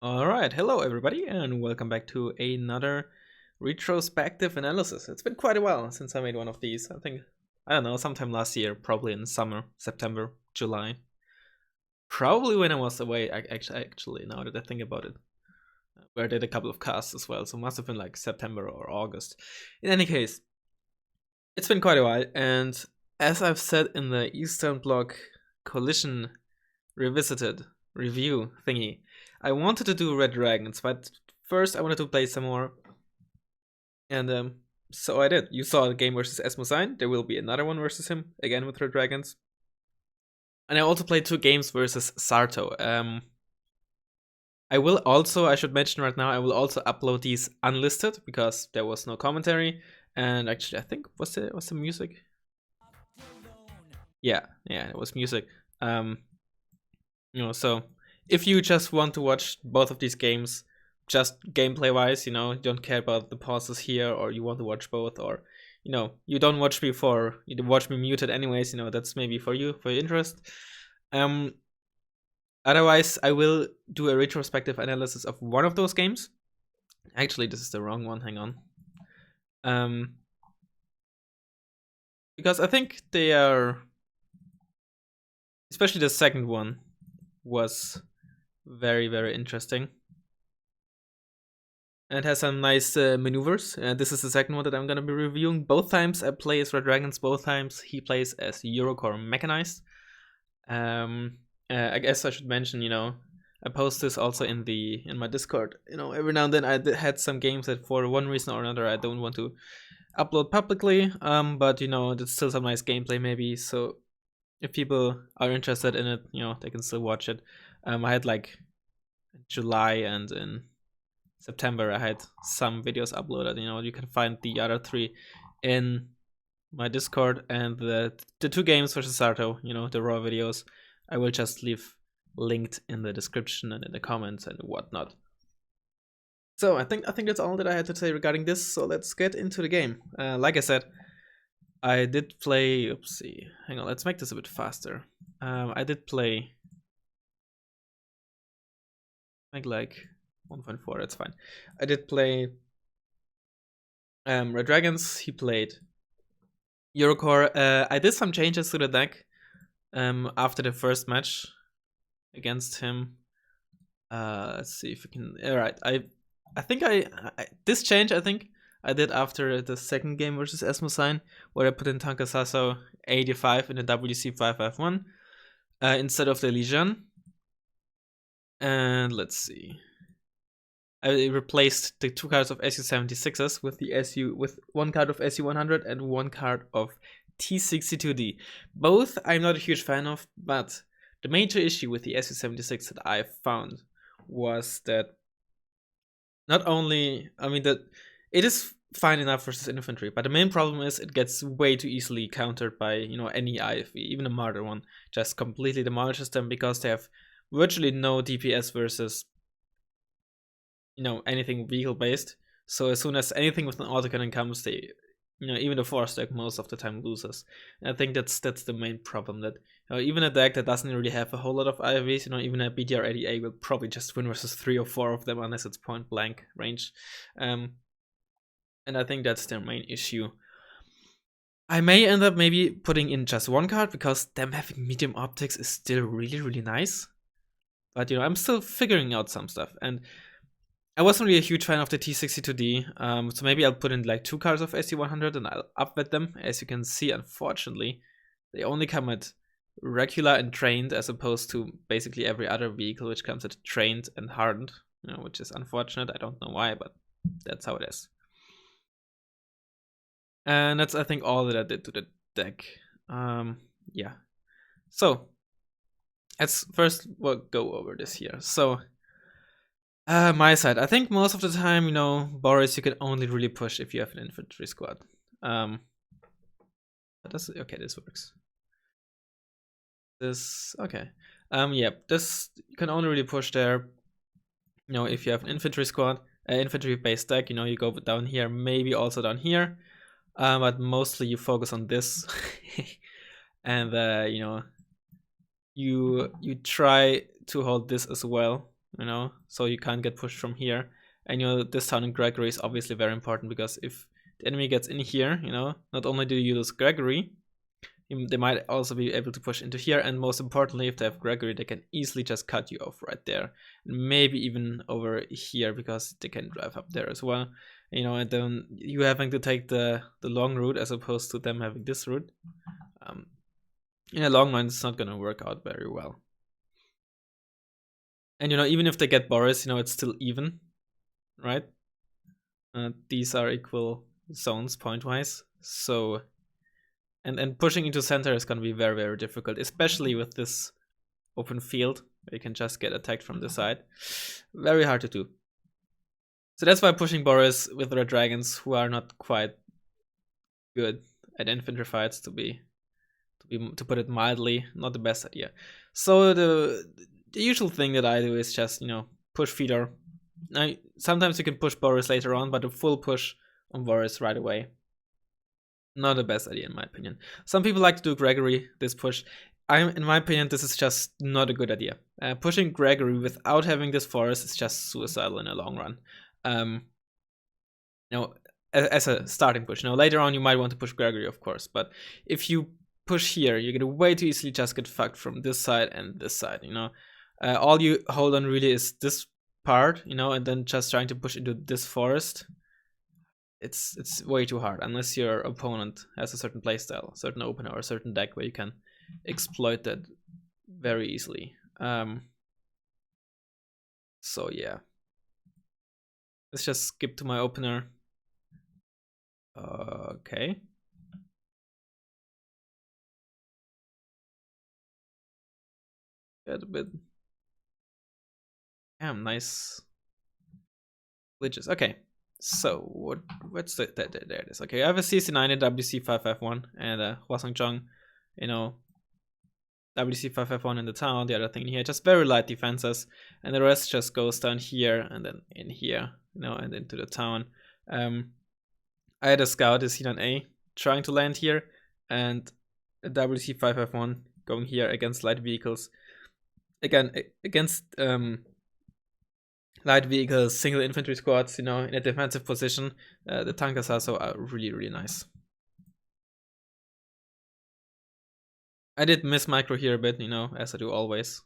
Alright, hello everybody, and welcome back to another retrospective analysis. It's been quite a while since I made one of these. I don't know, sometime last year, probably in summer, September, July. Probably when I was away, actually, now that I think about it. Where I did a couple of casts as well, so must have been like September or August. In any case, it's been quite a while, and as I've said in the Eastern Bloc Collision Revisited review thingy, I wanted to do Red Dragons, but first I wanted to play some more. And so I did. You saw the game versus Esmosine. There will be another one versus him, again with Red Dragons. And I also played 2 games versus Sarto. I should mention right now, I will also upload these unlisted because there was no commentary. And actually, I think, was the music? Yeah, it was music. So if you just want to watch both of these games, just gameplay wise, you don't care about the pauses here, or you want to watch both, or you don't watch me you watch me muted anyways, that's maybe for you, for your interest. Otherwise, I will do a retrospective analysis of one of those games. Actually, this is the wrong one, hang on. Because I think they are, especially the second one was very, very interesting. And it has some nice maneuvers. This is the second one that I'm going to be reviewing. Both times I play as Red Dragons, both times he plays as Eurocore Mechanized. I guess I should mention, I post this also in my Discord. Every now and then I had some games that for one reason or another I don't want to upload publicly. But it's still some nice gameplay maybe. So if people are interested in it, they can still watch it. I had like July and in September I had some videos uploaded. You can find the other 3 in my Discord, and the 2 games versus Sarto, the raw videos, I will just leave linked in the description and in the comments and whatnot. So I think that's all that I had to say regarding this. So let's get into the game. Like I said, I did play. Oopsie, hang on. Let's make this a bit faster. I did play. Like 1.4. That's fine. I did play Red Dragons. He played Eurocore. I did some changes to the deck after the first match against him. Let's see if we can. All right. I think this change I think I did after the second game versus Esmosine, where I put in Tankasaso 85 in the WC 551 instead of the Legion. And let's see. I replaced the 2 cards of SU76s with 1 card of SU100 and 1 card of T62D. Both I'm not a huge fan of, but the major issue with the SU76 that I found was that not only, that it is fine enough versus infantry, but the main problem is it gets way too easily countered by any IFV, even a Martyr one, just completely demolishes them because they have virtually no DPS versus anything vehicle based. So as soon as anything with an autocannon comes, they even the force deck most of the time loses. And I think that's the main problem, that even a deck that doesn't really have a whole lot of IVs, even a BDR80A will probably just win versus 3 or 4 of them unless it's point blank range. And I think that's their main issue. I may end up maybe putting in just 1 card because them having medium optics is still really, really nice. But I'm still figuring out some stuff, and I wasn't really a huge fan of the T62D, so maybe I'll put in like 2 cards of SC100 and I'll upvet them. As you can see, unfortunately, they only come at regular and trained, as opposed to basically every other vehicle which comes at trained and hardened, which is unfortunate. I don't know why, but that's how it is. And that's, I think, all that I did to the deck. Yeah. So let's first go over this here. So my side, I think most of the time, Boris, you can only really push if you have an infantry squad. Okay, this works. This, okay. Yeah, this you can only really push there, if you have an infantry squad, infantry based deck, you go down here, maybe also down here. But mostly you focus on this. And you try to hold this as well. you know, so you can't get pushed from here. And you know, this town in Gregory is obviously very important, because if the enemy gets in here, you know, not only do you lose Gregory, they might also be able to push into here, and most importantly, if they have Gregory, they can easily just cut you off right there, and maybe even over here, because they can drive up there as well, you know, and then you having to take the long route as opposed to them having this route. In the long run, it's not gonna work out very well. And you know, even if they get Boris, you know, it's still even, right? These are equal zones point-wise, so and pushing into center is gonna be very, very difficult, especially with this open field where you can just get attacked from the side. Very hard to do. So that's why pushing Boris with Red Dragons, who are not quite good at infantry fights, to put it mildly, not the best idea. So the usual thing that I do is just, you know, push feeder. Now, sometimes you can push Boris later on, but a full push on Boris right away, not the best idea in my opinion. Some people like to do Gregory this push. In my opinion, this is just not a good idea. Pushing Gregory without having this forest is just suicidal in the long run. You know, as a starting push. Now later on you might want to push Gregory, of course, but if you push here, you're gonna way too easily just get fucked from this side and this side, you know. All you hold on really is this part, you know, and then just trying to push into this forest. It's way too hard, unless your opponent has a certain playstyle, certain opener, or a certain deck where you can exploit that very easily. So yeah. Let's just skip to my opener. Okay. Get a bit. Damn, nice glitches. Okay, so what's there it is. Okay, I have a CC9 and WC551 and a Hwasong-Chong, you know, WC551 in the town, the other thing here, just very light defenses, and the rest just goes down here and then in here, you know, and into the town. I had a scout, a C9A, trying to land here, and a WC551 going here against light vehicles. Again, against light vehicles, single infantry squads, you know, in a defensive position, the tankers also are really, really nice. I did miss micro here a bit, you know, as I do always.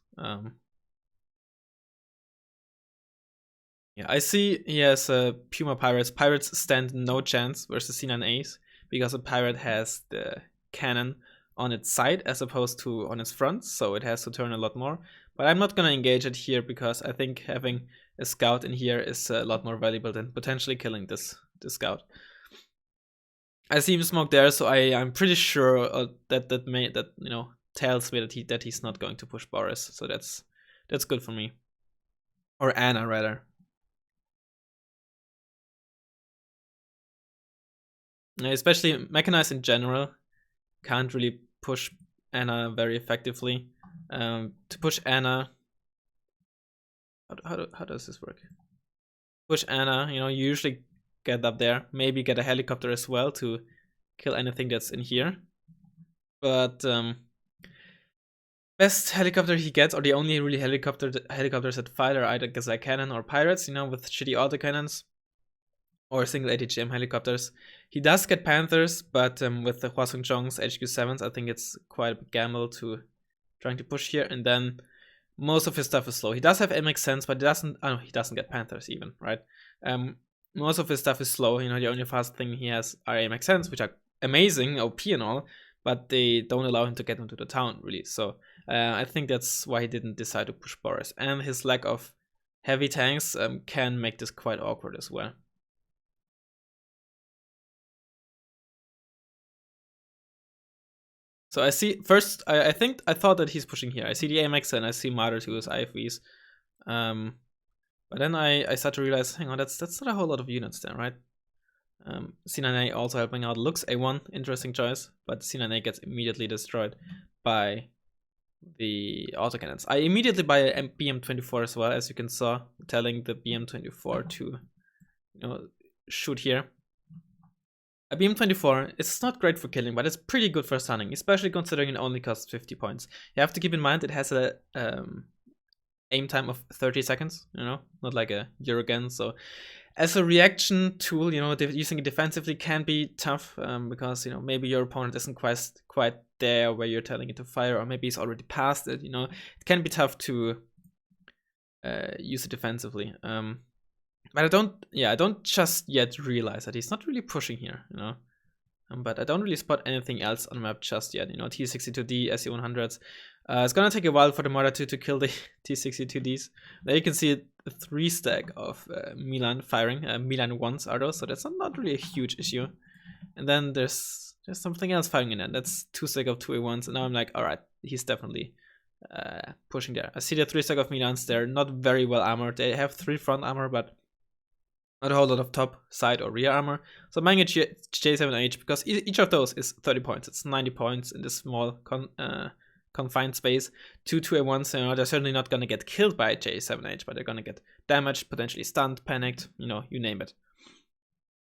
Yeah, I see he has Puma Pirates. Pirates stand no chance versus C9As because a pirate has the cannon on its side as opposed to on its front, so it has to turn a lot more. But I'm not gonna engage it here because I think having a scout in here is a lot more valuable than potentially killing this scout. I see him smoke there, so I'm pretty sure that you know, tells me that he's not going to push Boris. So that's good for me, or Anna rather. Especially mechanized in general can't really push Anna very effectively. To push Anna, how does this work? Push Anna, you know, you usually get up there, maybe get a helicopter as well to kill anything that's in here. But best helicopter he gets, or the only really helicopters that fight, are either Gazelle Cannon or Pirates, you know, with shitty autocannons, or single ATGM helicopters. He does get Panthers, but with the Hwasong-Chong's HQ7s, I think it's quite a gamble to trying to push here, and then most of his stuff is slow. He does have MX Sense, but he doesn't get Panthers even, right? Most of his stuff is slow, you know, the only fast thing he has are MX Sense, which are amazing, OP and all, but they don't allow him to get into the town, really. So I think that's why he didn't decide to push Boris. And his lack of heavy tanks can make this quite awkward as well. So I see, first, I thought that he's pushing here. I see the AMX and I see Martyr to his IFVs. But then I start to realize, hang on, that's not a whole lot of units there, right? C9A also helping out. Looks A1, interesting choice, but C9A gets immediately destroyed by the autocannons. I immediately buy a BM24 as well, as you can saw, telling the BM24 to, you know, shoot here. A BM24 is not great for killing, but it's pretty good for stunning, especially considering it only costs 50 points. You have to keep in mind it has a aim time of 30 seconds, not like a Eurogun. So as a reaction tool, using it defensively can be tough, because maybe your opponent isn't quite there where you're telling it to fire, or maybe he's already past it. It can be tough to use it defensively. But I don't just yet realize that he's not really pushing here, but I don't really spot anything else on the map just yet. T62D, SE100s. It's gonna take a while for the Mother 2 to kill the T62Ds. There you can see the 3 stack of Milan firing. Milan 1s are those, so that's not really a huge issue. And then there's something else firing in there. That's 2 stack of 2A1s, and now I'm like, alright, he's definitely pushing there. I see the 3 stack of Milans. They're not very well armored. They have 3 front armor, but not a whole lot of top, side, or rear armor. So I'm buying a J7H because each of those is 30 points. It's 90 points in this small confined space. 2 2A1s, they're certainly not going to get killed by a J7H, but they're going to get damaged, potentially stunned, panicked, you name it.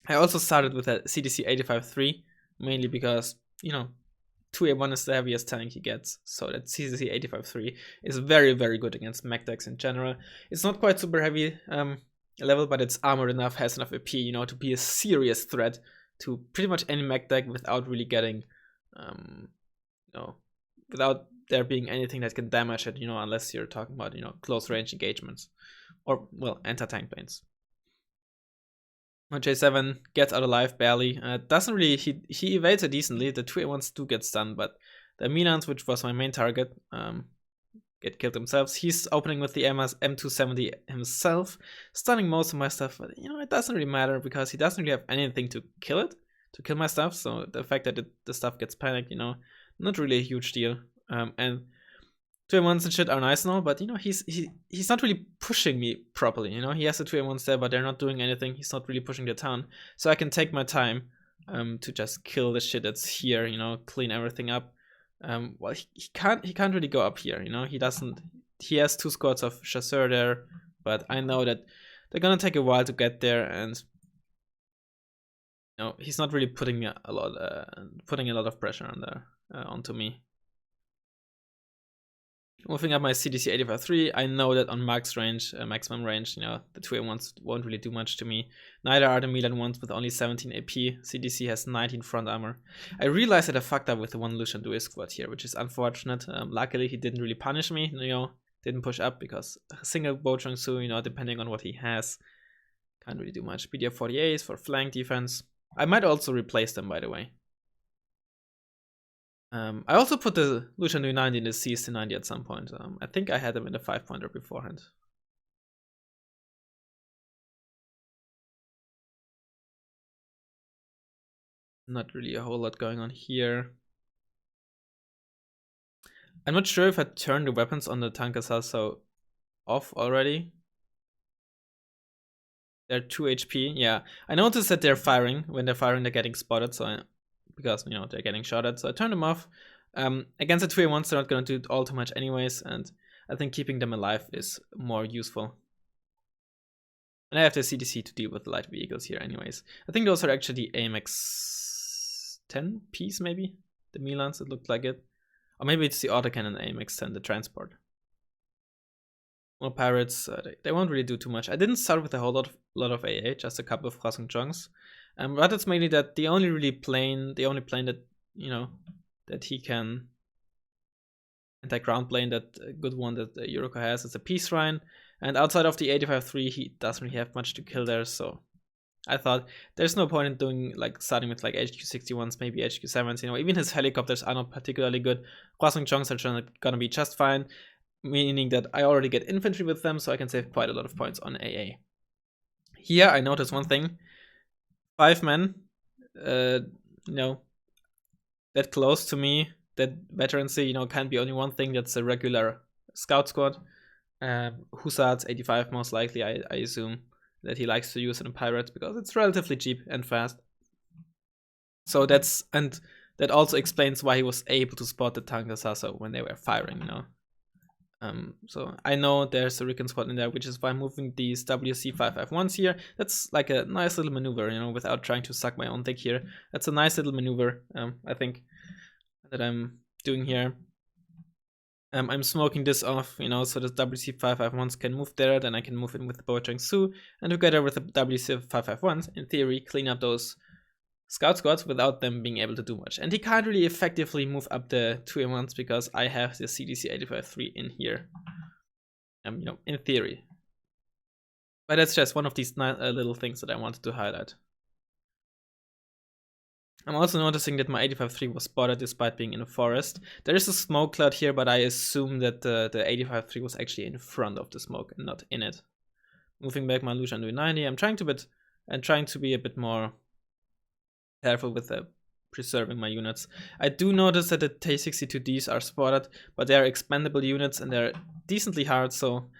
I also started with a CDC 85-3, mainly because, 2A1 is the heaviest tank he gets, so that CDC 85-3 is very, very good against mech decks in general. It's not quite super heavy level, but it's armored enough, has enough AP, to be a serious threat to pretty much any mech deck without really getting, without there being anything that can damage it, unless you're talking about, close range engagements or, well, anti-tank lanes. J7 gets out alive barely. Doesn't really, he evades it decently. The 2A1s do get stunned, but the Milans, which was my main target, get killed themselves. He's opening with the M270 himself, stunning most of my stuff, but it doesn't really matter because he doesn't really have anything to kill my stuff. So the fact that the stuff gets panicked, not really a huge deal. And 2A1s and shit are nice and all, but he's not really pushing me properly. He has the 2A1s there, but they're not doing anything. He's not really pushing the town, so I can take my time to just kill the shit that's here. Clean everything up. Well, he can't really go up here. He has 2 squads of chasseur there, but I know that they're gonna take a while to get there, and he's not really putting a lot of pressure on there onto me. Moving up my CDC 85-3, I know that on max range, maximum range, the 2A1s won't really do much to me. Neither are the Milan ones with only 17 AP. CDC has 19 front armor. I realized that I fucked up with the one Lucian Duel squad here, which is unfortunate. Luckily, he didn't really punish me, didn't push up because a single Bojang Su, depending on what he has, can't really do much. BDF 48s for flank defense. I might also replace them, by the way. I also put the Lucian Duel 90 in the CST90 at some point. I think I had them in the 5-pointer beforehand. Not really a whole lot going on here. I'm not sure if I turned the weapons on the Tankas also off already. They're 2 HP. Yeah, I noticed that they're firing. When they're firing, they're getting spotted. So because they're getting shot at, so I turned them off. Against the 2A1s, they're not gonna do all too much anyways, and I think keeping them alive is more useful. And I have the CDC to deal with the light vehicles here anyways. I think those are actually the AMX 10 piece, maybe? The Milans, it looked like it. Or maybe it's the autocannon AMX 10, the transport. More pirates, they won't really do too much. I didn't start with a whole lot of AA, just a couple of crossing chunks. But it's mainly that the only plane that that he can anti-ground plane, that good one that Yuriko has, is a Peace Shrine, and outside of the 85-3 he doesn't really have much to kill there, so I thought there's no point in doing starting with HQ61s, maybe HQ7s, even his helicopters are not particularly good. Crossing chunks are gonna be just fine, meaning that I already get infantry with them, so I can save quite a lot of points on AA. Here I noticed one thing. 5 men, that close to me, that veterancy, can be only one thing. That's a regular scout squad. Hussards 85 most likely, I assume that he likes to use in a pirate because it's relatively cheap and fast. So that also explains why he was able to spot the tank assassin when they were firing, So I know there's a recon squad in there, which is why I'm moving these WC5F1s here. That's like a nice little maneuver, without trying to suck my own dick here. That's a nice little maneuver, I think, that I'm doing here. I'm smoking this off, you know, so the WC551s can move there, then I can move in with the Boateng Su, and together with the WC551s, in theory, clean up those scout squads without them being able to do much. And he can't really effectively move up the 2A1s because I have the CDC 85-3 in here, you know, in theory. But that's just one of these little things that I wanted to highlight. I'm also noticing that my 85-3 was spotted despite being in a forest. There is a smoke cloud here, but I assume that the 85-3 was actually in front of the smoke and not in it. Moving back my Lucian to 90, I'm trying to be a bit more careful with preserving my units. I do notice that the T62Ds are spotted, but they are expendable units and they're decently hard, so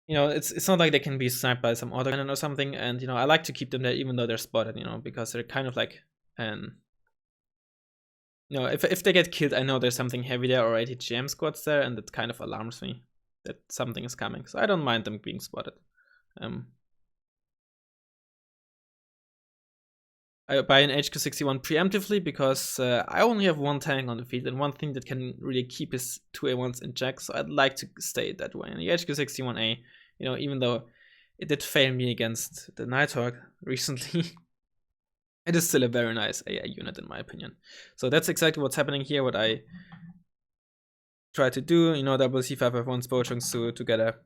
you know, it's not like they can be sniped by some autocannon or something, and you know, I like to keep them there even though they're spotted, you know, because they're kind of like you know, if they get killed, I know there's something heavy there or ATGM squads there, and it kind of alarms me that something is coming. So I don't mind them being spotted. I buy an HQ61 preemptively because I only have one tank on the field, and one thing that can really keep his 2A1s in check, so I'd like to stay that way. And the HQ61A, you know, even though it did fail me against the Nighthawk recently, it is still a very nice AI unit in my opinion. So that's exactly what's happening here, what I try to do, you know, WC551's Bochung Su to get a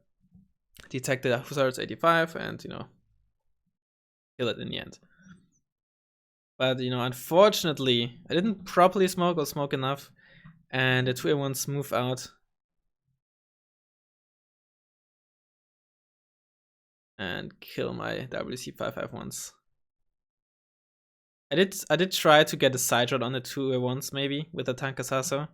detected Hussars 85 and, you know, kill it in the end. But, you know, unfortunately, I didn't properly smoke or smoke enough, and the 2A1s move out. And kill my WC551s. I did try to get a side shot on the 2A1s maybe with the tank Assassin.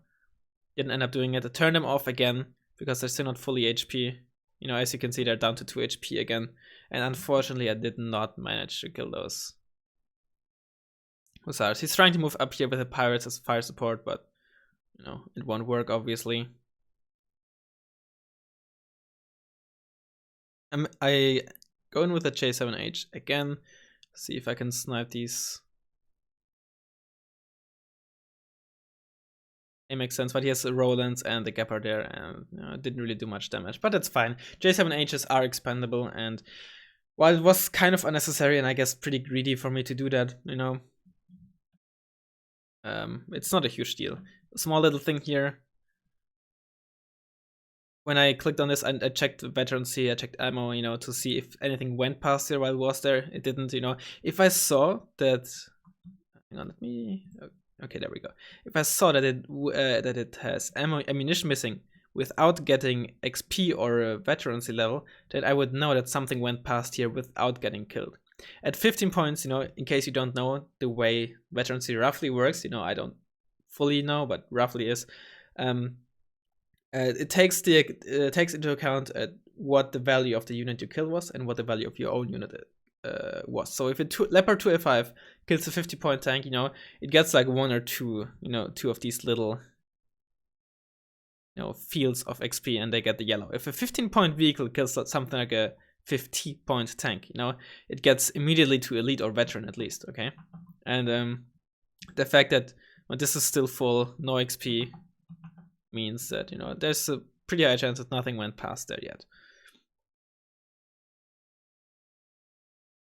Didn't end up doing it. I turned them off again because they're still not fully HP. You know, as you can see, they're down to 2 HP again. And unfortunately, I did not manage to kill those Hussars. He's trying to move up here with the pirates as fire support, but you know, it won't work obviously. I go in with the J7H again. See if I can snipe these. It makes sense, but he has the Rolands and the Gepard there, and you know, it didn't really do much damage, but that's fine. J7Hs are expendable, and while it was kind of unnecessary and I guess pretty greedy for me to do that, you know, it's not a huge deal. A small little thing here. When I clicked on this, I checked veterancy, I checked ammo, you know, to see if anything went past here while it was there. It didn't, you know. If I saw that, hang on, let me. Okay, there we go. If I saw that it has ammunition missing without getting XP or a veterancy level, then I would know that something went past here without getting killed. At 15 points, you know, in case you don't know the way veterancy roughly works, you know, I don't fully know, but roughly is. It takes into account what the value of the unit you kill was and what the value of your own unit was. So if a Leopard 2A5 kills a 50-point tank, you know, it gets like 1 or 2, you know, 2 of these little, you know, fields of XP, and they get the yellow. If a 15-point vehicle kills something like a 50-point tank, you know, it gets immediately to elite or veteran at least, okay? And the fact that this is still full, no XP, means that, you know, there's a pretty high chance that nothing went past there yet.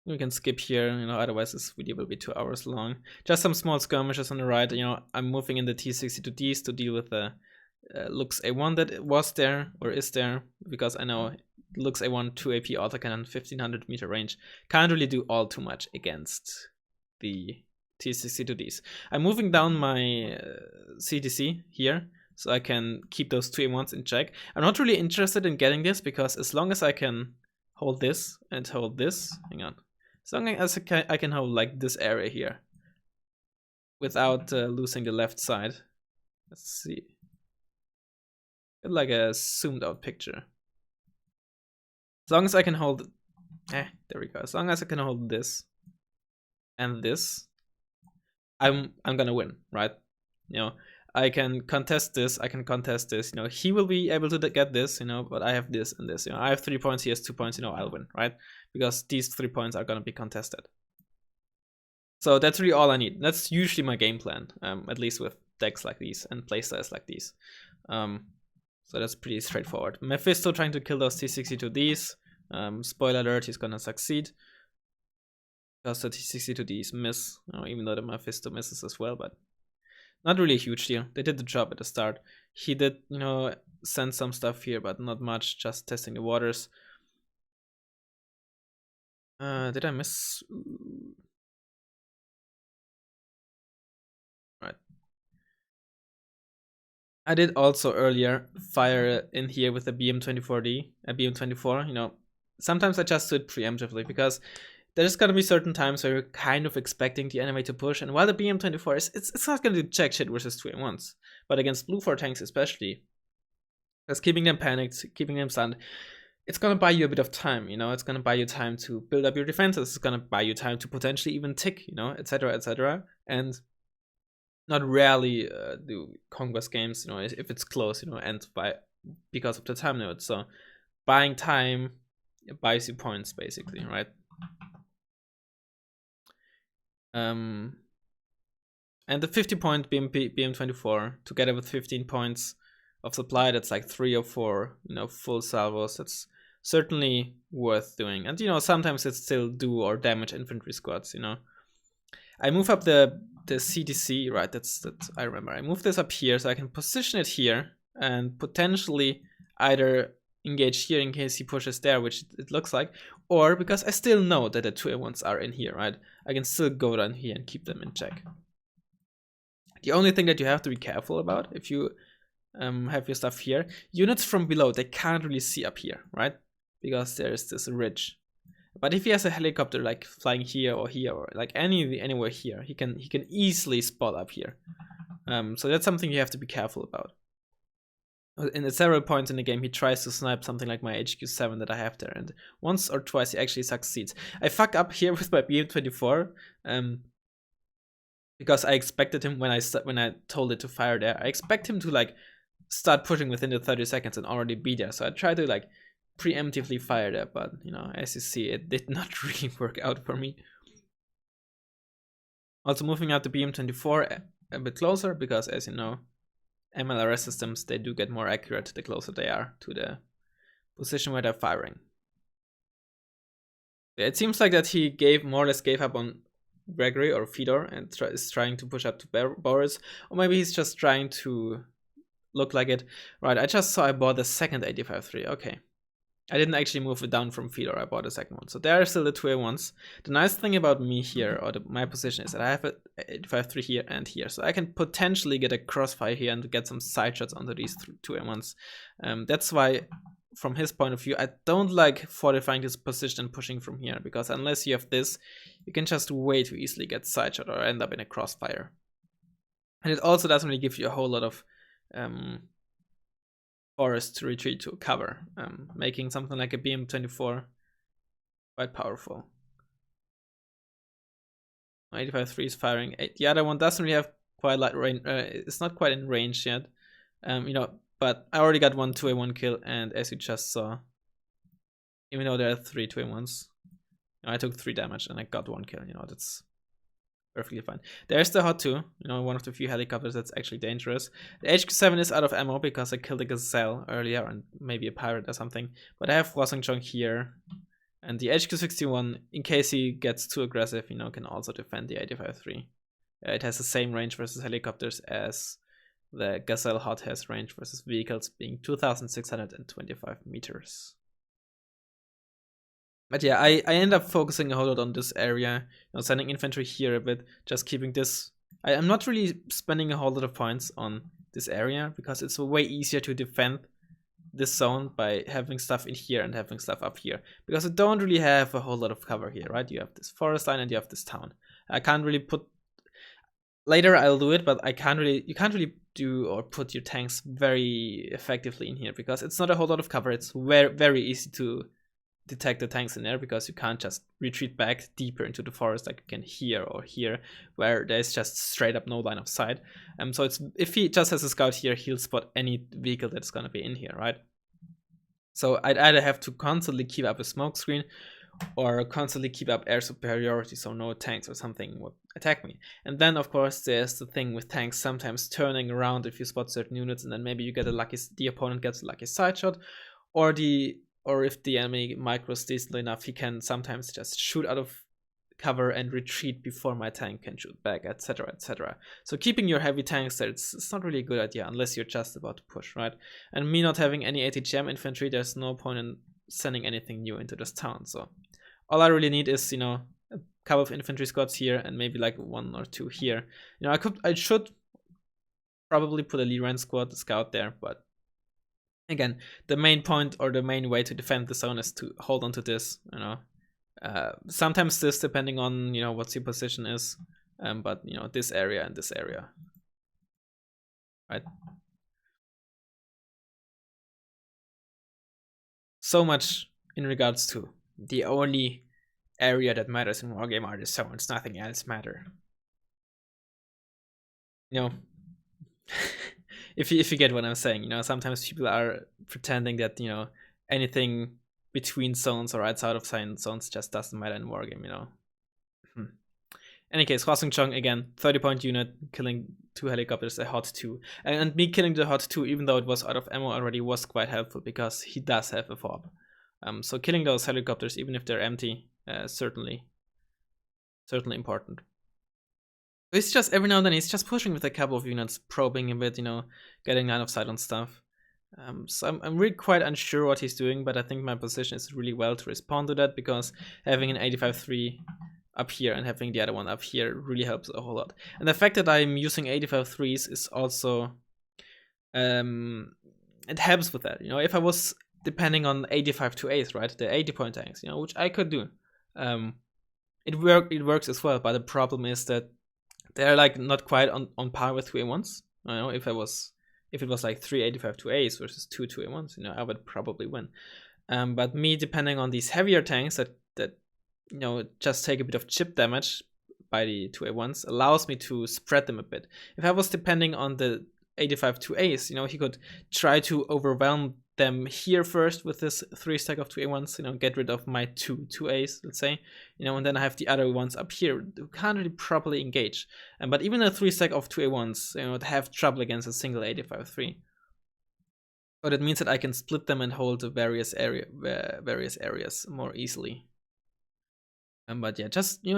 We can skip here, you know, otherwise this video will be 2 hours long. Just some small skirmishes on the right, you know, I'm moving in the T62Ds to deal with the Lux A1 that was there, or is there, because I know Lux A1 2 AP autocannon, 1500 meter range, can't really do all too much against the T62Ds. I'm moving down my CDC here, so I can keep those 2A1s in check. I'm not really interested in getting this, because as long as I can hold this and hold this, hang on, as long as I can hold like this area here without losing the left side. Let's see. Get like a zoomed out picture. As long as I can hold, there we go. As long as I can hold this and this, I'm gonna win, right? You know, I can contest this, I can contest this, you know, he will be able to get this, you know, but I have this and this, you know, I have 3 points, he has 2 points, you know, I'll win, right? Because these 3 points are gonna be contested. So that's really all I need. That's usually my game plan, at least with decks like these and playstyles like these. So that's pretty straightforward. Mephisto trying to kill those T62Ds. Spoiler alert, he's gonna succeed. Because the T62Ds miss, even though the Mephisto misses as well, but not really a huge deal. They did the job at the start. He did, send some stuff here, but not much, just testing the waters. Did I miss? Right. I did also earlier fire in here with a BM24D, a BM24, sometimes I just do it preemptively because there's gonna be certain times where you're kind of expecting the enemy to push, and while the BM24 is, it's not gonna do jack shit versus 2-in-1s, but against blue 4 tanks especially, just keeping them panicked, keeping them stunned, it's gonna buy you a bit of time, it's gonna buy you time to build up your defenses, it's gonna buy you time to potentially even tick, etc., etc., and not rarely do conquest games, if it's close, end because of the time node. So buying time buys you points basically, right? And the 50-point BM24 together with 15 points of supply, that's like 3 or 4, full salvos. That's certainly worth doing. And sometimes it's still do or damage infantry squads. I move up the CDC, right? That's I remember. I move this up here so I can position it here and potentially either engage here in case he pushes there, which it looks like, or because I still know that the 2-in-1s are in here, right? I can still go down here and keep them in check. The only thing that you have to be careful about if you have your stuff here, units from below, they can't really see up here, right? Because there's this ridge. But if he has a helicopter like flying here or like anywhere here, he can easily spot up here. So that's something you have to be careful about. In several points in the game, he tries to snipe something like my HQ7 that I have there, and once or twice he actually succeeds. I fuck up here with my BM24, because I expected him when I told it to fire there. I expect him to like start pushing within the 30 seconds and already be there. So I tried to like preemptively fire there, but as you see, it did not really work out for me. Also moving out the BM24 a bit closer, because as you know, MLRS systems, they do get more accurate the closer they are to the position where they're firing. It seems like that he more or less gave up on Gregory or Fedor and is trying to push up to Boris, or maybe he's just trying to look like it. Right, I just saw I bought the second 85-3, okay. I didn't actually move it down from Fedor, I bought a second one. So there are still the 2-in-1s. The nice thing about me here, or my position, is that I have a 85-3 here and here. So I can potentially get a crossfire here and get some side shots onto these 2-in-1s. That's why, from his point of view, I don't like fortifying this position and pushing from here, because unless you have this, you can just way too easily get side shot or end up in a crossfire. And it also doesn't really give you a whole lot of forest to retreat to cover, making something like a BM24 quite powerful. 85-3 is firing. The other one doesn't really have quite light range. It's not quite in range yet, but I already got one 2-in-1 kill, and as you just saw, even though there are 3 2-in-1s, I took 3 damage and I got 1 kill. That's perfectly fine. There's the Hot 2, one of the few helicopters that's actually dangerous. The HQ7 is out of ammo because I killed a Gazelle earlier, and maybe a pirate or something. But I have Wasang Chong here, and the HQ61, in case he gets too aggressive, can also defend the 85-3. It has the same range versus helicopters as the Gazelle Hot has, range versus vehicles being 2,625 meters. But yeah, I end up focusing a whole lot on this area, sending infantry here a bit, just keeping this. I'm not really spending a whole lot of points on this area, because it's way easier to defend this zone by having stuff in here and having stuff up here, because I don't really have a whole lot of cover here, right? You have this forest line and you have this town. I can't really put. Later I'll do it, but you can't really do or put your tanks very effectively in here, because it's not a whole lot of cover. It's very, very easy to detect the tanks in there, because you can't just retreat back deeper into the forest like you can here or here, where there's just straight up no line of sight. So it's, if he just has a scout here, he'll spot any vehicle that's gonna be in here, right? So I'd either have to constantly keep up a smoke screen, or constantly keep up air superiority so no tanks or something would attack me. And then of course there's the thing with tanks sometimes turning around if you spot certain units, and then maybe you get the opponent gets a lucky side shot, or if the enemy micros decently enough, he can sometimes just shoot out of cover and retreat before my tank can shoot back, etc, etc. So keeping your heavy tanks there, it's not really a good idea unless you're just about to push, right? And me not having any ATGM infantry, there's no point in sending anything new into this town. So all I really need is, a couple of infantry squads here and maybe like 1 or 2 here. I should probably put a Liren squad scout there, but again, the main point or the main way to defend the zone is to hold on to this, sometimes this, depending on what your position is, but this area and this area, right? So much in regards to the only area that matters in Wargame are the zones. Nothing else matter. If you get what I'm saying, sometimes people are pretending that anything between zones or outside of zones just doesn't matter in Wargame, Any case, Hwasung Chong again, 30-point unit, killing 2 helicopters, a hot 2. And me killing the hot 2, even though it was out of ammo already, was quite helpful because he does have a fob. So killing those helicopters, even if they're empty, certainly important. It's just every now and then he's just pushing with a couple of units, probing a bit, getting line of sight on stuff. So I'm really quite unsure what he's doing, but I think my position is really well to respond to that, because having an 85-3 up here and having the other one up here really helps a whole lot. And the fact that I'm using 85-3s is also, it helps with that. If I was depending on 85-8s, right, the 80-point tanks, which I could do, it works as well. But the problem is that they're like not quite on par with 2A1s. If it was like 3 85-8s versus 2 2A1s, I would probably win. But me depending on these heavier tanks that just take a bit of chip damage by the 2A1s allows me to spread them a bit. If I was depending on the 85-2As, he could try to overwhelm them here first with this 3 stack of 2A1s, get rid of my 2As, let's say, and then I have the other ones up here who can't really properly engage. But even a 3 stack of 2A1s, would have trouble against a single 85-3. So that means that I can split them and hold the various areas more easily. But yeah,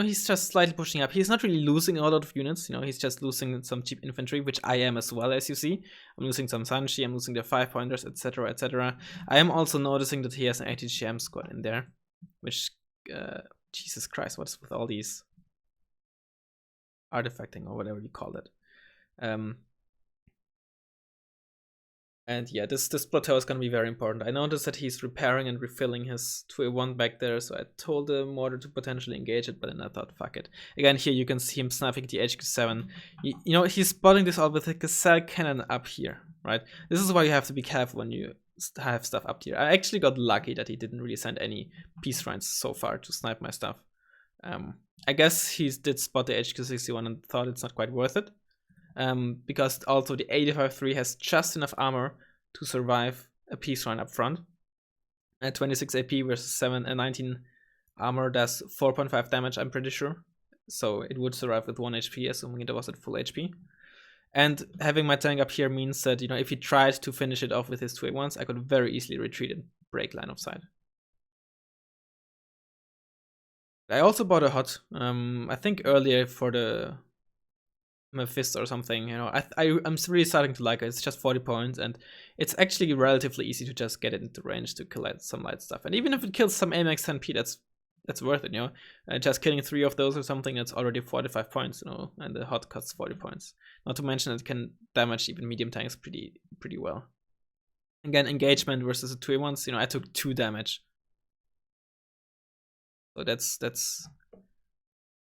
he's just slightly pushing up. He's not really losing a lot of units, he's just losing some cheap infantry, which I am as well, as you see. I'm losing some Sanshi, I'm losing the 5-pointers, etc, etc. I am also noticing that he has an ATGM squad in there, which, Jesus Christ, what's with all these artifacting or whatever you call it. And yeah, this plateau is going to be very important. I noticed that he's repairing and refilling his 2A1 back there, so I told the mortar to potentially engage it, but then I thought, fuck it. Again, here you can see him sniping the HQ7. He's spotting this all with a Gazelle cannon up here, right? This is why you have to be careful when you have stuff up here. I actually got lucky that he didn't really send any peace shrines so far to snipe my stuff. I guess he did spot the HQ61 and thought it's not quite worth it. Because also the 85-3 has just enough armor to survive a peace run up front. At 26 AP versus 19 armor does 4.5 damage, I'm pretty sure. So it would survive with 1 HP, assuming it was at full HP. And having my tank up here means that, if he tried to finish it off with his 2A1s, I could very easily retreat and break line of sight. I also bought a hot, I think earlier for the Mephisto or something, I'm really starting to like it. It's just 40 points, and it's actually relatively easy to just get it into range to kill some light stuff. And even if it kills some AMX 10p, that's worth it, just killing 3 of those or something, that's already 45 points, and the hot costs 40 points. Not to mention it can damage even medium tanks pretty well. Again, engagement versus the 2A1s, I took 2 damage. So that's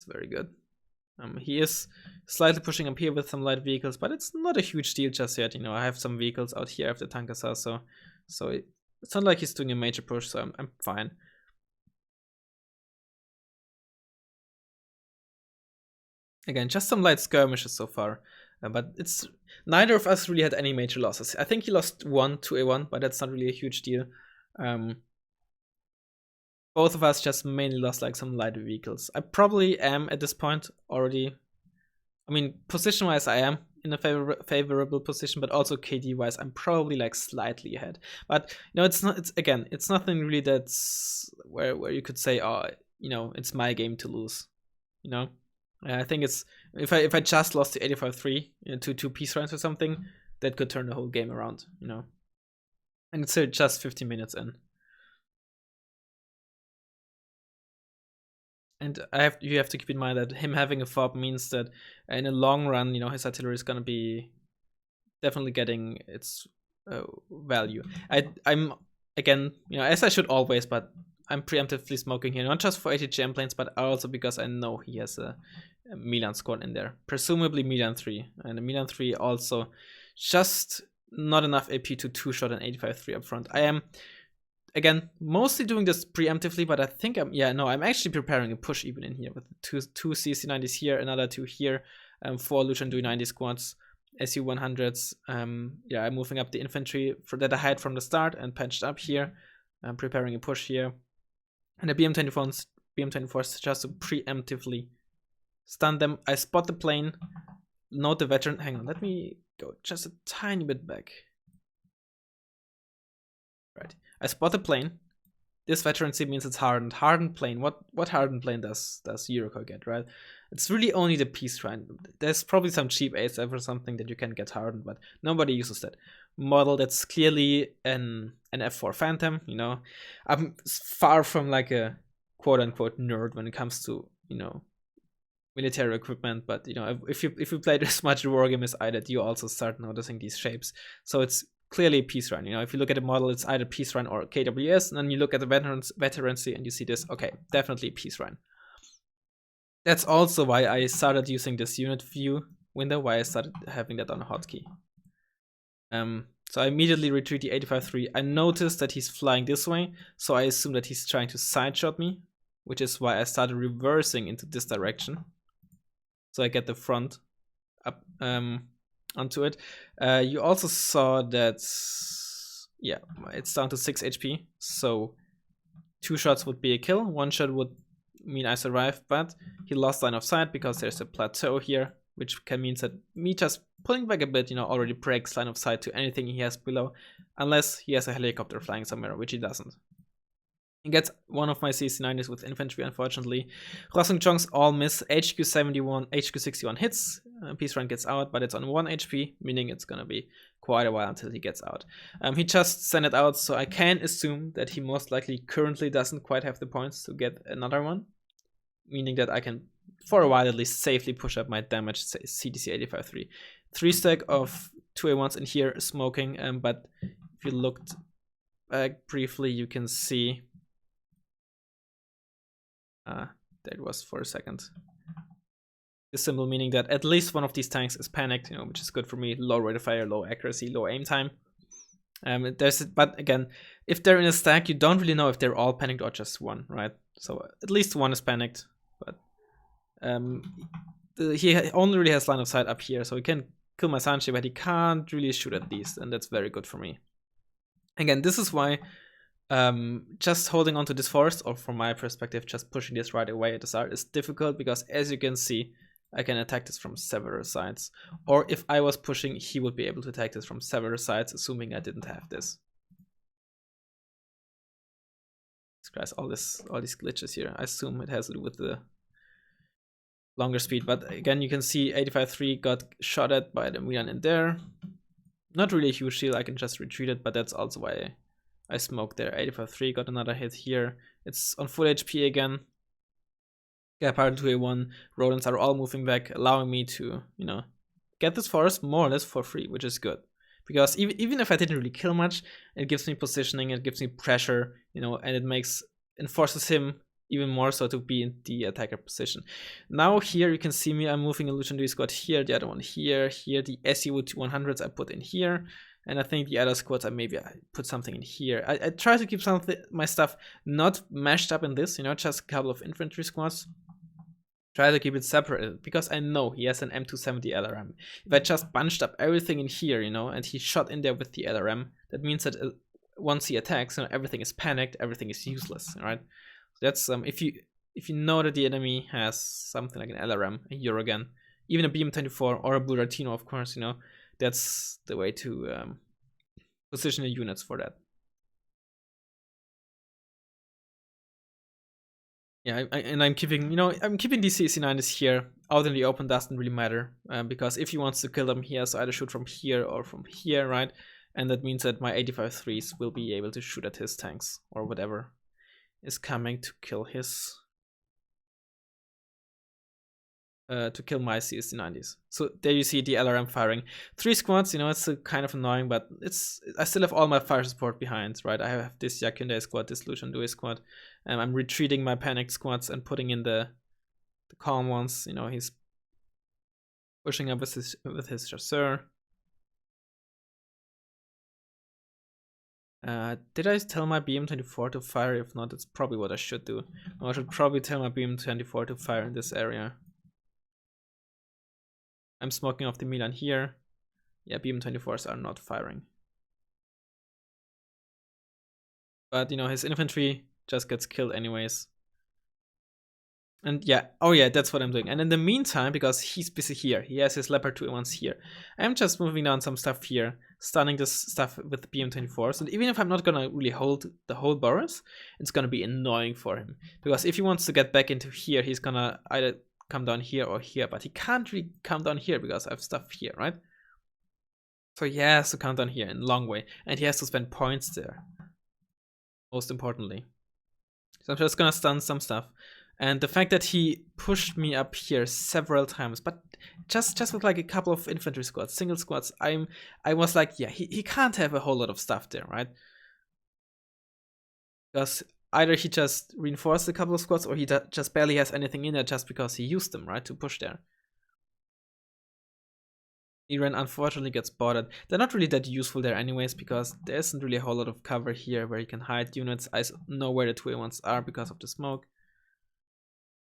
very good. He is slightly pushing up here with some light vehicles, but it's not a huge deal just yet. I have some vehicles out here after Tankasa, so it's not like he's doing a major push, so I'm fine. Again, just some light skirmishes so far, but neither of us really had any major losses. I think he lost 1 to A1, but that's not really a huge deal. both of us just mainly lost like some light vehicles. I probably am at this point already. I mean, position wise, I am in a favorable position, but also KD wise, I'm probably like slightly ahead. But you know, it's not. It's again, it's nothing really that's where you could say, oh, you know, it's my game to lose. You know, I think it's if I just lost to 85-3 to 2 peace rounds or something, that could turn the whole game around. You know, and it's just 15 minutes in. And you have to keep in mind that him having a fob means that in the long run, you know, his artillery is gonna be definitely getting its value. I'm again, you know, as I should always, but I'm preemptively smoking here, not just for ATGM planes, but also because I know he has a Milan squad in there, presumably Milan 3, and the Milan 3 also just not enough AP to two-shot an 85-3 up front. I am again mostly doing this preemptively, but I think I'm actually preparing a push even in here with two CC90s here, another 2 here, 4 Lucian Dui 90 squads, SU 100s. I'm moving up the infantry that I had from the start and patched up here. I'm preparing a push here, and the BM24s just to preemptively stun them. I spot the plane, note the veteran. Hang on, let me go just a tiny bit back. Right, I spot the plane. This veterancy means it's hardened. Hardened plane. What hardened plane does Yuriko get, right? It's really only the peace shrine. There's probably some cheap ASF or something that you can get hardened, but nobody uses that model. That's clearly an F4 Phantom. You know, I'm far from like a quote unquote nerd when it comes to, you know, military equipment, but you know, if you play this much Wargame as I did, you also start noticing these shapes. So it's clearly a peace run. You know, if you look at the model, it's either peace run or KWS, and then you look at the veterancy and you see this. Okay, definitely peace run. That's also why I started using this unit view window. Why I started having that on a hotkey. So I immediately retreat the 85-3. I noticed that he's flying this way, so I assume that he's trying to side shot me, which is why I started reversing into this direction. So I get the front up onto it. You also saw that, yeah, it's down to 6 HP. So 2 shots would be a kill. 1 shot would mean I survive, but he lost line of sight because there's a plateau here, which can mean that me just pulling back a bit, you know, already breaks line of sight to anything he has below, unless he has a helicopter flying somewhere, which he doesn't. He gets one of my CC90s with infantry, unfortunately. Rosung Chongs all miss. HQ 71, HQ 61 hits. Peace Run gets out, but it's on 1 HP, meaning it's gonna be quite a while until he gets out. He just sent it out, so I can assume that he most likely currently doesn't quite have the points to get another one, meaning that I can, for a while at least, safely push up my damage CDC 85-3. 3 stack of 2A1s in here smoking, but if you looked back briefly, you can see that was for a second. The symbol meaning that at least one of these tanks is panicked, you know, which is good for me. Low rate of fire, low accuracy, low aim time. But again, if they're in a stack, you don't really know if they're all panicked or just one, right? So at least one is panicked, but he only really has line of sight up here, so he can kill my Sanchi, but he can't really shoot at these, and that's very good for me. Again, this is why just holding onto this forest, or from my perspective, just pushing this right away at the start is difficult, because as you can see, I can attack this from several sides. Or if I was pushing, he would be able to attack this from several sides, assuming I didn't have this. Guys, all these glitches here. I assume it has to do with the longer speed, but again, you can see 85-3 got shot at by the Milan in there. Not really a huge shield, I can just retreat it, but that's also why I smoked there. 85-3 got another hit here. It's on full HP again. Gepard 2A1, Rodents are all moving back, allowing me to, you know, get this forest more or less for free, which is good. Because even if I didn't really kill much, it gives me positioning, it gives me pressure, you know, and it forces him even more so to be in the attacker position. Now here you can see me, I'm moving a Lucian squad here, the other one here, the SU 100s I put in here, and I think the other squads I put something in here. I try to keep my stuff not mashed up in this, you know, just a couple of infantry squads. Try to keep it separated, because I know he has an M270 LRM. If I just bunched up everything in here, you know, and he shot in there with the LRM, that means that once he attacks, you know, everything is panicked, everything is useless, right? That's if you know that the enemy has something like an LRM, a Eurogun, even a BM24 or a Buratino, of course, that's the way to position the units for that. Yeah, I'm keeping, I'm keeping these CC90s here out in the open. Doesn't really matter because if he wants to kill them, he has to either shoot from here or from here, right? And that means that my 85-3s will be able to shoot at his tanks or whatever is coming to kill his to kill my CST90s. So there you see the LRM firing. 3 squads, it's kind of annoying, but I still have all my fire support behind, right? I have this Yakunde squad, this Lucian Due squad. I'm retreating my panicked squads and putting in the calm ones. He's pushing up with his chasseur. Did I tell my BM24 to fire? If not, that's probably what I should do. I should probably tell my BM24 to fire in this area. I'm smoking off the Milan here. Yeah, BM24s are not firing. But, his infantry just gets killed anyways. And yeah, oh yeah, that's what I'm doing. And in the meantime, because he's busy here, he has his Leopard 2A1s here, I'm just moving down some stuff here, stunning this stuff with the BM24s. And even if I'm not gonna really hold the whole Boris, it's gonna be annoying for him. Because if he wants to get back into here, he's gonna either come down here or here, but he can't really come down here because I have stuff here, right? So he has to come down here in a long way, and he has to spend points there, most importantly. So I'm just gonna stun some stuff. And the fact that he pushed me up here several times, but just with like a couple of infantry squads, single squads, I was like, yeah, he can't have a whole lot of stuff there, right? Because either he just reinforced a couple of squads or he just barely has anything in there just because he used them, right, to push there. Iran unfortunately gets spotted. They're not really that useful there anyways because there isn't really a whole lot of cover here where you can hide units. I know where the 2A1s are because of the smoke.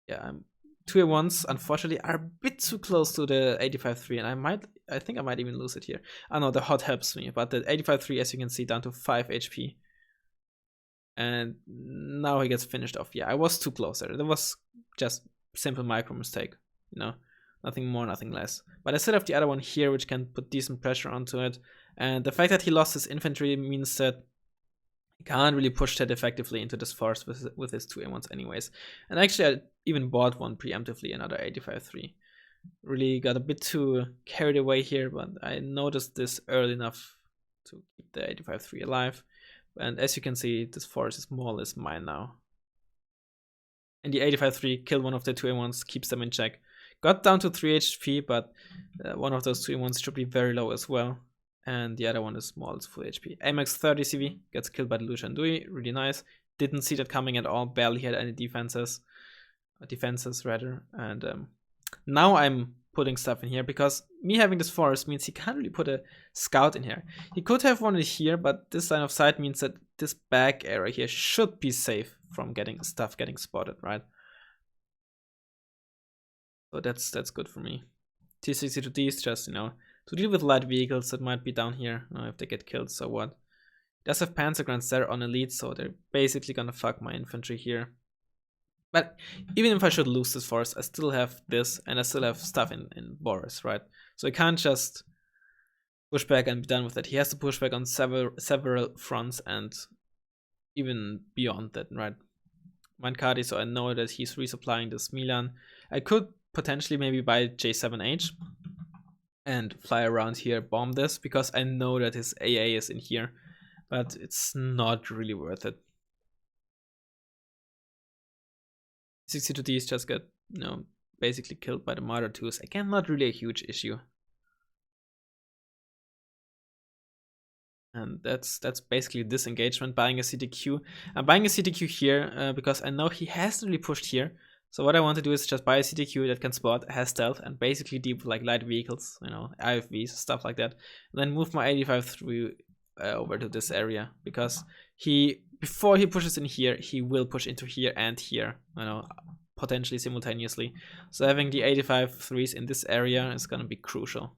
Yeah, 2A1s unfortunately are a bit too close to the 85-3 and I think I might even lose it here. I know the hot helps me, but the 85-3, as you can see, down to 5 HP. And now he gets finished off. Yeah, I was too close there. That was just simple micro mistake, nothing more, nothing less. But I still have the other one here, which can put decent pressure onto it. And the fact that he lost his infantry means that he can't really push that effectively into this force with his 2A1s anyways. And actually, I even bought one preemptively, another 85-3. Really got a bit too carried away here, but I noticed this early enough to keep the 85-3 alive. And as you can see, this force is more or less mine now. And the 85-3 killed one of the 2A1s, keeps them in check. Got down to 3 HP, but one of those 2A1s should be very low as well. And the other one is small, it's full HP. AMX 30 CV gets killed by the Lucian Dui, really nice. Didn't see that coming at all, barely had any defenses rather. And now I'm putting stuff in here because me having this forest means he can't really put a scout in here. He could have one in here, but this line of sight means that this back area here should be safe from getting spotted, right? So that's good for me. T62D is just, to deal with light vehicles that might be down here. If they get killed, so what? Does have Panzergrunts there on elite, so they're basically gonna fuck my infantry here. But even if I should lose this force, I still have this, and I still have stuff in Boris, right? So I can't just push back and be done with it. He has to push back on several fronts and even beyond that, right? Mankadi, so I know that he's resupplying this Milan. I could potentially maybe buy J7H and fly around here, bomb this, because I know that his AA is in here, but it's not really worth it. 62Ds just get, basically killed by the Marder 2s. Again, not really a huge issue. And that's basically this engagement, buying a CTQ. I'm buying a CTQ here because I know he hasn't really pushed here. So what I want to do is just buy a CTQ that can spot, has stealth, and basically deal with like light vehicles, IFVs, stuff like that. And then move my 85 over to this area because before he pushes in here, he will push into here and here, potentially simultaneously. So having the 85-3s in this area is gonna be crucial.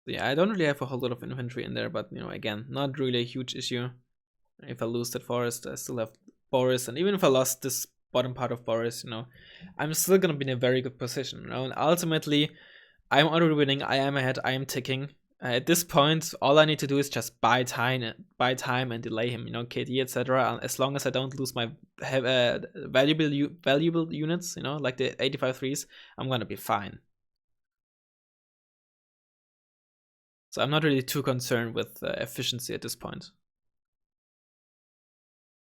Yeah, I don't really have a whole lot of infantry in there, but again, not really a huge issue. If I lose that forest, I still have Boris, and even if I lost this bottom part of Boris, I'm still gonna be in a very good position, and ultimately, I'm already winning. I am ahead. I am ticking. At this point, all I need to do is just buy time and delay him. KD, etc. As long as I don't lose my valuable units, like the 85 threes, I'm gonna be fine. So I'm not really too concerned with efficiency at this point.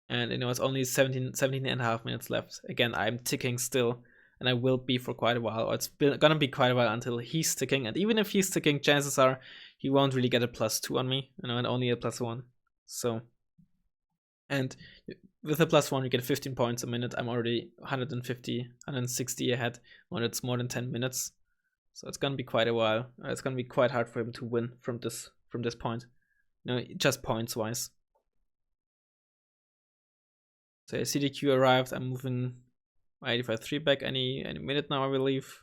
And it's only 17 and a half minutes left. Again, I'm ticking still, and I will be for quite a while, or it's gonna be quite a while until he's ticking. And even if he's ticking, chances are he won't really get a +2 on me, and only a +1. So, and with a +1, you get 15 points a minute. I'm already 150, 160 ahead when it's more than 10 minutes. So it's gonna be quite a while. It's gonna be quite hard for him to win from this point. Just points wise. So CDQ arrived. I'm moving my 85-3 back any minute now, I believe.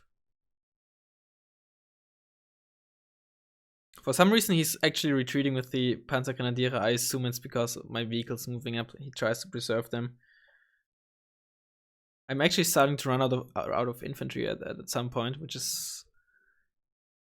For some reason, he's actually retreating with the Panzergrenadiere. I assume it's because my vehicle's moving up. He tries to preserve them. I'm actually starting to run out of infantry at some point, which is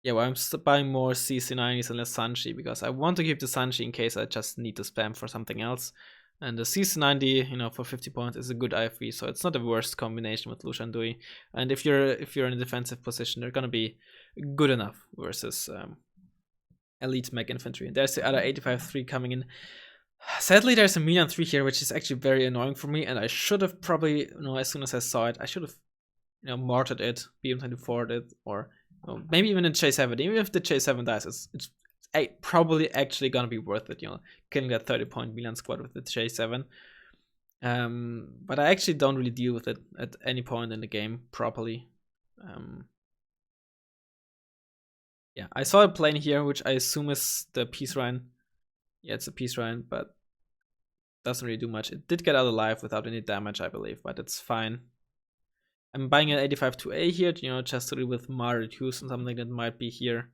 well, I'm buying more CC90s and less Sanchi because I want to keep the Sanchi in case I just need to spam for something else. And the CC90, for 50 points is a good IFV, so it's not the worst combination with Lu Shandui. And if you're in a defensive position, they're gonna be good enough versus elite mech infantry. And there's the other 85-3 coming in. Sadly, there's a Milan 3 here, which is actually very annoying for me, and I should have probably, as soon as I saw it, I should have, mortared it, BM24'd it, or maybe even a J7. Even if the J7 dies, it's probably actually gonna be worth it, killing that 30-point Milan squad with the J7. But I actually don't really deal with it at any point in the game properly. Yeah, I saw a plane here, which I assume is the Peace Rhine. Yeah, it's a Peace Rhine, but doesn't really do much. It did get out alive without any damage, I believe, but it's fine. I'm buying an 85-2A here, just to deal with Mar reduce and something that might be here.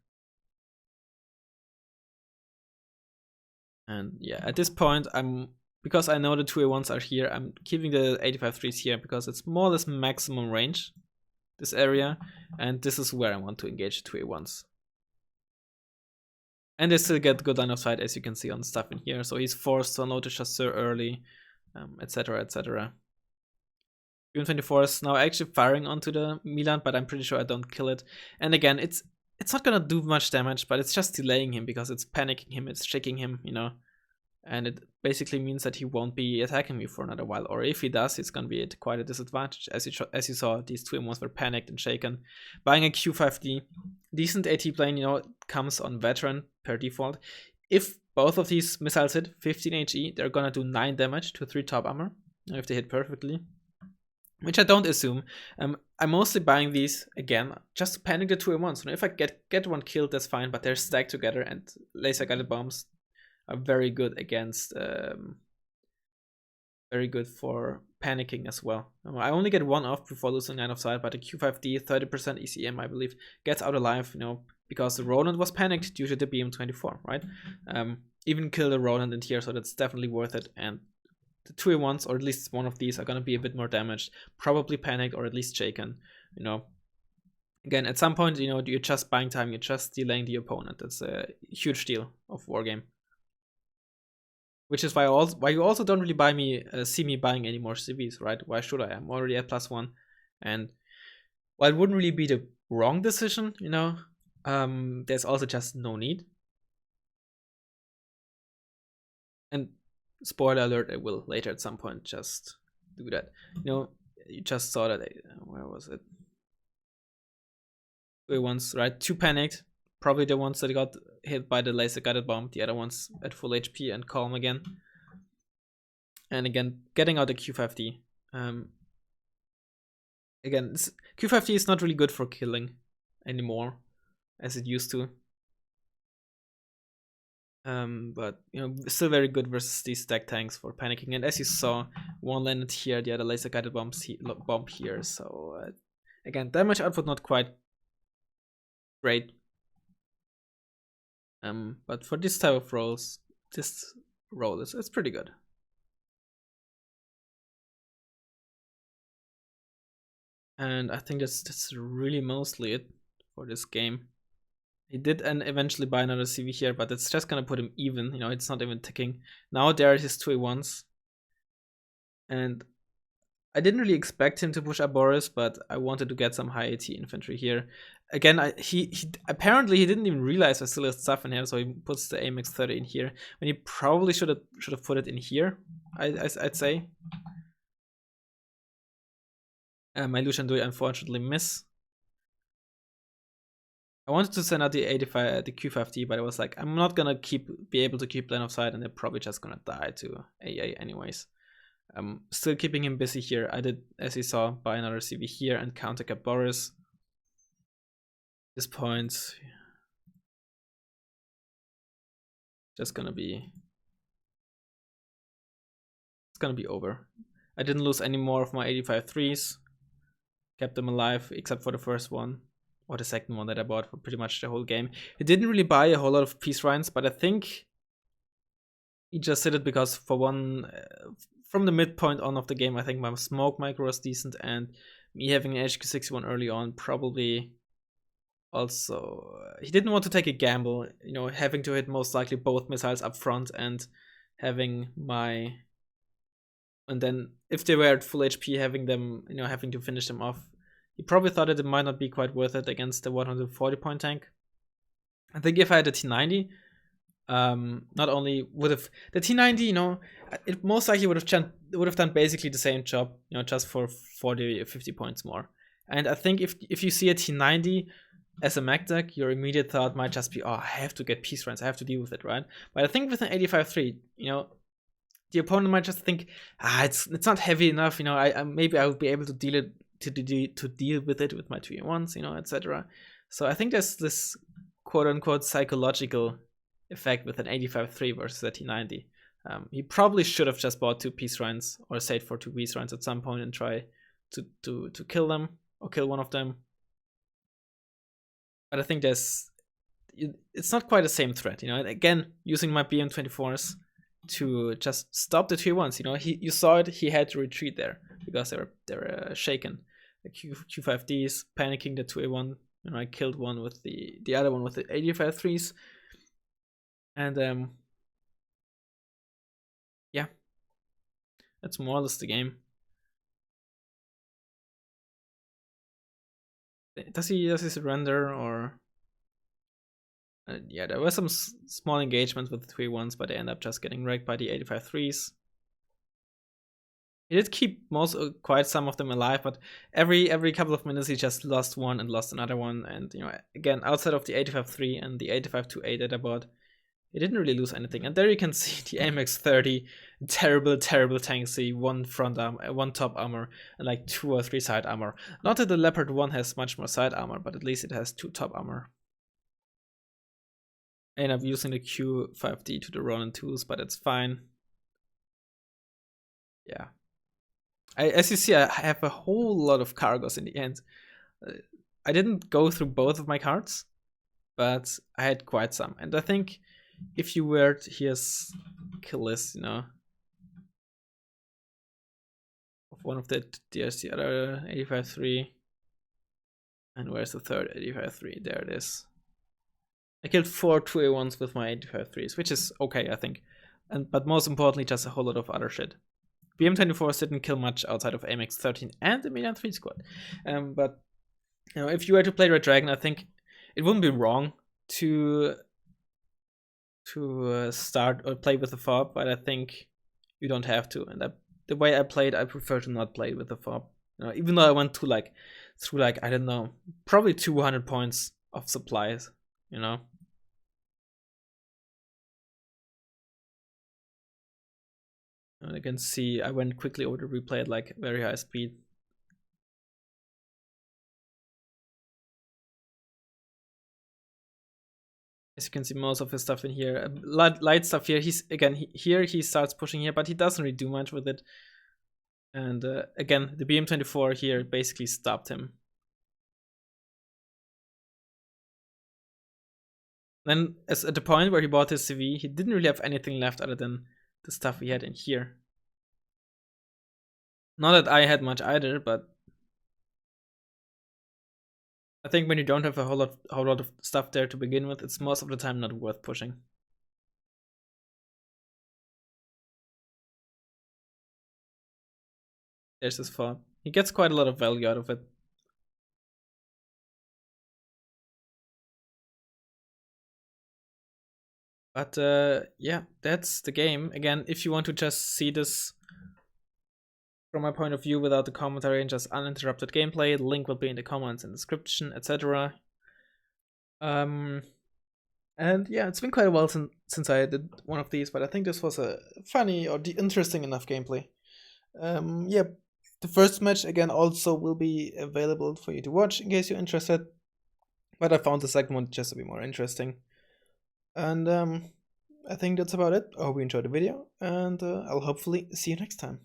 And yeah, at this point, because I know the 2A1s are here, I'm keeping the 85-3s here because it's more or less maximum range, this area, and this is where I want to engage the 2A1s. And they still get good line of sight, as you can see on stuff in here, so he's forced to unload the chasseur early, etc, etc. BM24 is now actually firing onto the Milan, but I'm pretty sure I don't kill it. And again, it's not gonna do much damage, but it's just delaying him because it's panicking him, it's shaking him, and it basically means that he won't be attacking me for another while. Or if he does, it's gonna be at quite a disadvantage. As you saw, these two M1s were panicked and shaken. Buying a Q5D, decent AT plane, comes on veteran per default. If both of these missiles hit 15 HE, they're gonna do 9 damage to 3 top armor if they hit perfectly. Which I don't assume. I'm mostly buying these, again, just to panic the 2A1s. If I get one killed, that's fine, but they're stacked together, and laser-guided bombs are very good against, very good for panicking as well. I only get one off before losing line of sight, but the Q5D, 30% ECM, I believe, gets out alive, because the Roland was panicked due to the BM24, right? Even kill the Roland in here, so that's definitely worth it, and the 2A1s, or at least one of these, are going to be a bit more damaged, probably panicked or at least shaken, Again, at some point, you're just buying time, you're just delaying the opponent. That's a huge deal of Wargame. Which is why you also don't really see me buying any more CVs, right? Why should I? I'm already at +1. And while it wouldn't really be the wrong decision, there's also just no need. And spoiler alert, I will later at some point just do that. You just saw that, where was it? Ones, right? 2 panicked, probably the ones that got hit by the laser guided bomb, the other ones at full HP and calm again. And again, getting out the Q5D. Again, Q5D is not really good for killing anymore, as it used to. But still very good versus these stack tanks for panicking. And as you saw, one landed here, the other laser guided bomb here. So again, damage output not quite great. But for this type of rolls, this roll it's pretty good. And I think that's really mostly it for this game. He did eventually buy another CV here, but it's just gonna put him even. You know, it's not even ticking. Now there are his 2A1s. And I didn't really expect him to push up Boris, but I wanted to get some high AT infantry here. Again, he apparently he didn't even realize I still had stuff in here, so he puts the AMX 30 in here. When he probably should have put it in here, I'd say. My Lucian do unfortunately miss. I wanted to send out the 85, the Q5D, but I was like, I'm not gonna be able to keep line of sight, and they're probably just gonna die to AA anyways. I'm still keeping him busy here. I did, as you saw, buy another CV here and counter cap Boris. This point, just gonna be, it's gonna be over. I didn't lose any more of my 85 threes. Kept them alive, except for the first one, or the second one that I bought for pretty much the whole game. He didn't really buy a whole lot of peace rhines, but I think he just did it because for one, from the midpoint on of the game, I think my smoke micro was decent, and me having an HQ61 early on probably also, he didn't want to take a gamble, you know, having to hit most likely both missiles up front and having my, and then if they were at full HP, having them, you know, having to finish them off. He probably thought that it might not be quite worth it against the 140 point tank. I think if I had a T90, not only would have the T90, you know, it most likely would have done basically the same job, you know, just for 40 or 50 points more. And I think if you see a T90 as a mech deck, your immediate thought might just be, oh, I have to get peace runs, I have to deal with it, right? But I think with an 85-3, you know, the opponent might just think, it's not heavy enough, you know, I maybe I would be able to deal with it with my 2A1s, you know, etc. So I think there's this quote unquote psychological effect with an 85-3 versus a T90. He probably should have just bought 2 peace runs or saved for 2 peace runs at some point and try to kill them or kill one of them. But I think it's not quite the same threat, you know. And again, using my BM24s to just stop the 2A1s, you know, you saw it. He had to retreat there because they were shaken. The Q5Ds panicking the 2A1. You know, I killed one with the other one with the 85-3s. And yeah, that's more or less the game. Does he surrender or? Yeah, there were some small engagements with the 2A1s, but they end up just getting wrecked by the 85-3s. He did keep quite some of them alive, but every couple of minutes he just lost one and lost another one. And you know, again, outside of the 85-3 and the 85-2A that I bought, he didn't really lose anything. And there you can see the AMX 30, terrible tank. See one front arm, one top armor, and like 2 or 3 side armor. Not that the Leopard 1 has much more side armor, but at least it has 2 top armor. I end up using the Q5D to the Ronin 2s, but it's fine. Yeah. As you see, I have a whole lot of cargos in the end. I didn't go through both of my cards, but I had quite some. And I think if you were to, here's kill list, you know, of one of there's the other 85-3. And where's the third 85-3? There it is. I killed 4 2A1s with my 85-3s, which is okay, I think. But most importantly, just a whole lot of other shit. BM24s didn't kill much outside of AMX 13 and the Median 3 squad. But you know, if you were to play Red Dragon, I think it wouldn't be wrong to start or play with the fob, but I think you don't have to. And the way I played, I prefer to not play with the fob. You know, even though I went to through I don't know, probably 200 points of supplies. You know. And you can see I went quickly over the replay at like very high speed. As you can see, most of his stuff in here, light stuff here. He's again here he starts pushing here, but he doesn't really do much with it. And again, the BM24 here basically stopped him. Then, as at the point where he bought his CV, he didn't really have anything left other than the stuff we had in here. Not that I had much either, but I think when you don't have a whole lot of stuff there to begin with, it's most of the time not worth pushing. There's his thought. He gets quite a lot of value out of it. But yeah, that's the game. Again, if you want to just see this from my point of view without the commentary and just uninterrupted gameplay, the link will be in the comments and description, etc. And yeah, it's been quite a while since I did one of these, but I think this was a funny or interesting enough gameplay. Yeah, the first match again also will be available for you to watch in case you're interested. But I found the second one just to be more interesting. And I think that's about it. I hope you enjoyed the video, and I'll hopefully see you next time.